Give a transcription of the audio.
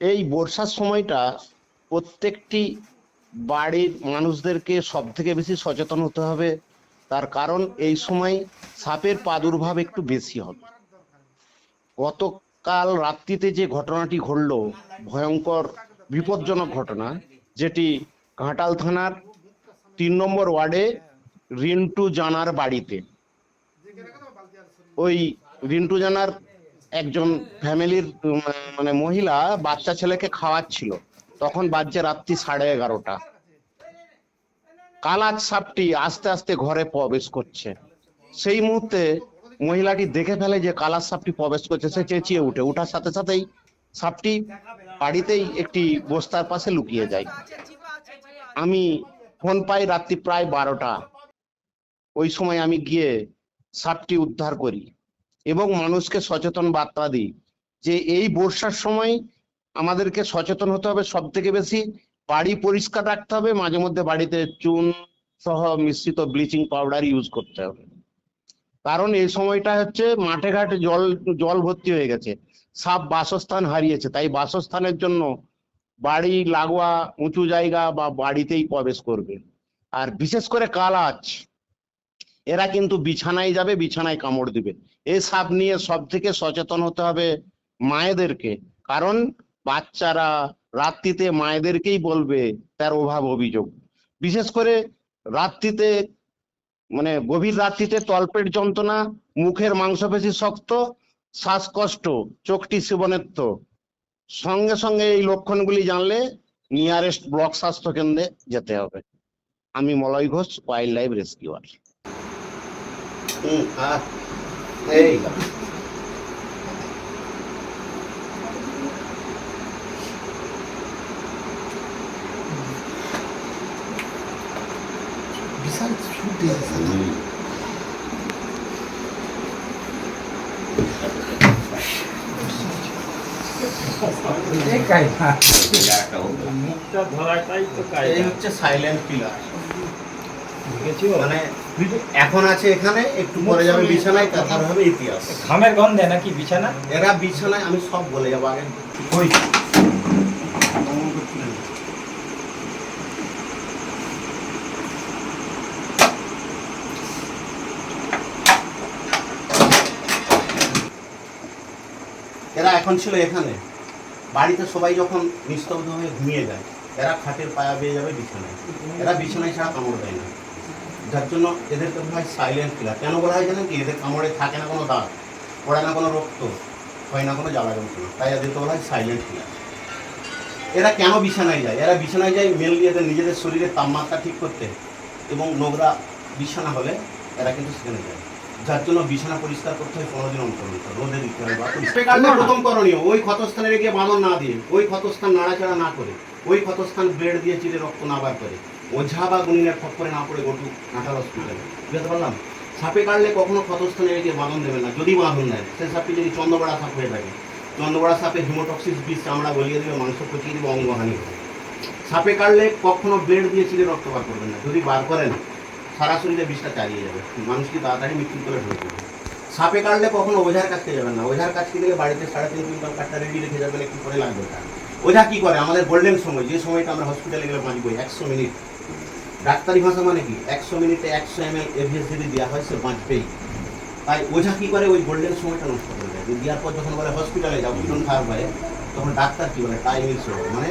এই বর্ষার সময়টা প্রত্যেকটি বাড়ির মানুষদেরকে সব থেকে বেশি সচেতন হতে হবে। তার কারণ এই সময় সাপের প্রাদুর্ভাব একটু বেশি হবে। গতকাল রাত্রিতে যে ঘটনাটি ঘটলো, ভয়ঙ্কর বিপজ্জনক ঘটনা, যেটি ঘাটাল থানার 3 নম্বর ওয়ার্ডে রিন্টু জানার বাড়িতে। ওই রিন্টু জানার একজন ফ্যামিলির মানে মহিলা বাচ্চা ছেলেকে খাওয়াচ্ছিল, তখন বাজছে রাত্রি 11:30। কালাজ সাপটি আস্তে আস্তে ঘরে প্রবেশ করছে। সেই মুহূর্তে মহিলাটি দেখে ফেলে যে কালাজ সাপটি প্রবেশ করছে। সে চেঁচিয়ে ওঠার সাথে সাথেই সাপটি বাড়িতেই একটি বস্তার পাশে লুকিয়ে যায়। আমি ফোন পাই রাত্রি প্রায় 12টা। ওই সময় আমি গিয়ে সাপটি উদ্ধার করি এবং মানুষকে সচেতন বার্তা দিই যে এই বর্ষার সময় আমাদেরকে সচেতন হতে হবে। সব থেকে বেশি বাড়ি পরিষ্কার রাখতে হবে, মাঝে মধ্যে বাড়িতে চুন সহ মিশ্রিত ব্লিচিং পাউডার ইউজ করতে হবে। কারণ এই সময়টা হচ্ছে মাঠে ঘাটে জল জল ভর্তি হয়ে গেছে, সাপ বাসস্থান হারিয়েছে। তাই বাসস্থানের জন্য বাড়ি লাগোয়া উঁচু জায়গা বা বাড়িতেই প্রবেশ করবে। আর বিশেষ করে কালাচ, এরা কিন্তু বিছানায় যাবে, বিছানায় কামড় দিবে। এই সাপ নিয়ে সব থেকে সচেতন হতে হবে মায়েদেরকে। কারণ বাচ্চারা রাত্রিতে মায়েদেরকেই বলবে তার অভাব অভিযোগ। বিশেষ করে রাত্রিতে, মানে গভীর রাত্রিতে তলপেট যন্ত্রণা, মুখের মাংসপেশি শক্ত, শ্বাসকষ্ট, চোখটি শিবনেত্র, সঙ্গে সঙ্গে এই লক্ষণগুলি জানলে নিয়ারেস্ট ব্লক স্বাস্থ্য কেন্দ্রে যেতে হবে। আমি Malay Ghosh, wild life rescuer. এই বিশাল ছুট দিয়েছে। এই হচ্ছে সাইলেন্ট কিলার। মানে এখন আছে এখানে, একটু পরে যাবে বিছানায়, তারপর হবে ইতিহাস। ঘামের গন্ধে নাকি বিছানা? এরা বিছানায়, আমি সব বলে যাবো আগে। ওই এরা এখন ছিল এখানে। বাড়িতে সবাই যখন নিস্তব্ধ হয়ে ঘুমিয়ে যায়, এরা খাটের পায়া বেয়ে যাবে বিছানায়। এরা বিছানায় ছাড়া কামড় দেয় না, যার জন্য এদেরকে বলা হয় সাইলেন্ট কিলার। কেন বলা হয় জানেন কি? এদের কামড়ে থাকে না কোনো দাগ, পড়ে না কোনো রক্ত, হয় না কোনো জ্বালা যন্ত্রণা, তাই এদেরকে বলা হয় সাইলেন্ট কিলার। এরা কেন বিছানায় যায়? এরা বিছানায় যায় মেনলি এদের নিজেদের শরীরের তাপমাত্রা ঠিক করতে, এবং নোংরা বিছানা হলে এরা কিন্তু সেখানে যায়। যার জন্য বিছানা পরিষ্কার করতে হয় 15 দিন অন্তর অন্তর, রোদে দিতে হয় বা প্রথম করণীয় ওই ক্ষতস্থানে রেখে বাঁধন না দিয়ে, ওই ক্ষতস্থান নাড়াচাড়া না করে, ওই ক্ষতস্থান ব্লেড দিয়ে চিরে রক্ত না বার করে, ওঝা বা গুনিনের খপ্পরে না পড়ে গোটু নাটাল হসপিটালে। বুঝতে পারলাম? সাপে কাটলে কখনো ক্ষতস্থানে রেখে বাঁধন দেবেন না। যদি বাঁধন দেয়, সে সাপটি যদি চন্দ্রবড়া সাপ হয়ে থাকে, চন্দ্রবড়া সাপে হিমোটক্সিস বিষ চামড়া গলিয়ে দেবে, মাংস পচিয়ে দেবে, অঙ্গহানি হবে। সাপে কাটলে কখনো ব্লেড দিয়ে চিরে রক্ত বার করবেন না। যদি বার করেন, সারা শরীরে বিষটা চালিয়ে যাবে, মানুষকে তাড়াতাড়ি মৃত্যু করে ঢুকে যাবে। সাপে কাটলে কখনো ওঝার কাছকে যাবেন না। ওঝার কাছকে গেলে বাড়িতে 3.5 কুইন্টাল কাঠটা রেডি রেখে যাবেন, একটু পরে লাগবে ওটা। ওঝা কি করে? আমাদের গোল্ডেন সময়, যে সময়টা আমরা হসপিটালে গেলে বাঁচবো, 100 মিনিট। ডাক্তারি ভাষা মানে কি? 100 মিনিটে 100 ml এভিএস যদি দেওয়া হয়, সে বাঁচবেই। তাই ওঝা কি করে? ওই গোল্ডেন সময়টা নষ্ট করে দেয়। দেওয়ার পর যখন বলে হসপিটালে যাও, কিরণ খাওয়ার পরে, তখন ডাক্তার কি বলে? টাইম ইজ ওভার, মানে